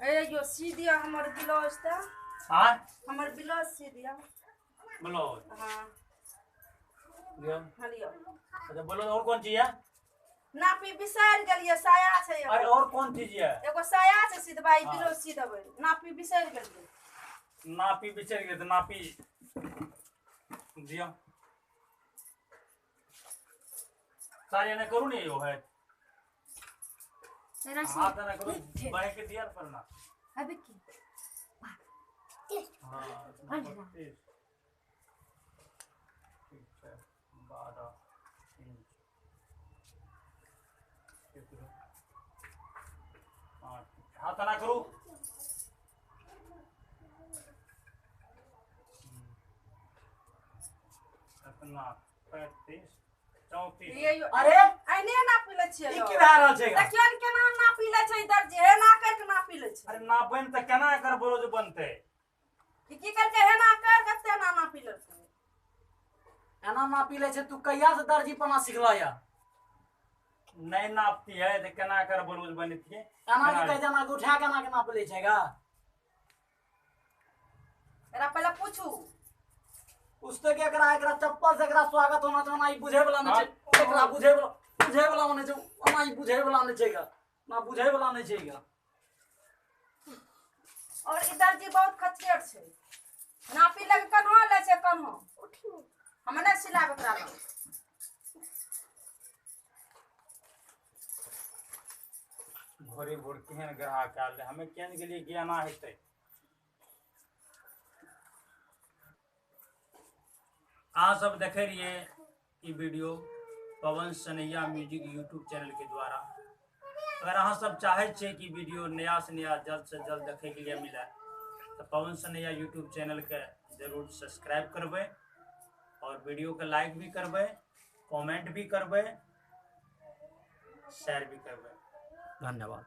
ए यो सी दिया हमर ब्लाउज ता। हां हमर ब्लाउज सी दिया। ब्लाउज हां लियो। हां लियो। अच्छा ब्लाउज और कौन चीज है? नापी बिसर गेलिए साया छै एगो। अरे और कौन चीज है? एगो साया छै सिदबाई हाँ। ब्लाउज सी देबै। नापी बिसर गेलिए। नापी बिचर गए तो नापी दियो। सारे ने करू नहीं यो है। तेरा हाथ ना करू बाय के दिया पर ना। अबे की हां 32 ठीक है 12 इंच हाथ ना करू। अपना 35 34 ये यो अरे आइने नापी ले छियै ई यो। की भए रहल छै? देखियो न केना नापी ले छै दर्जी हे ना कर के नापी ले छै। अरे नापन त केना कर ब्लाउज बनते? की करके हे ना कर कते ना नापी ले छै। एना नापी ले छै तू कहिया से दर्जी पना सिखला या? नहीं नापती है तो केना कर ब्लाउज बनती है? एना के कह जना के उठा केना के नाप ले छेगा? एरा पहले पूछू। पुस्तक के एकरा चप्पल से एकरा स्वागत होना चाहिए। ई बुझे वाला नहीं छै। एकरा बुझे वाला नहीं छै। ओना ई बुझे वाला नहीं छेगा। ना बुझे वाला नहीं छेगा। और ई दर्जी बहुत खचेट छै। नापी लग कन्हो ले छै कन्हो। हम नै सिलाब एकरा लग। भोरे भोर केहन ग्राहक आल हमें केन के लिए ज्ञाना हेतै। अहाँ सब देखे रहिए ई वीडियो पवन सनैया म्यूजिक यूट्यूब चैनल के द्वारा। अगर अहाँ सब चाहे छे कि वीडियो नया से नया जल्द से जल्द देखे के लिए मिले तो पवन सनैया यूट्यूब चैनल के जरूर सब्सक्राइब करबे और वीडियो के लाइक भी करबे, कमेंट भी करबे, शेयर भी करबे। धन्यवाद।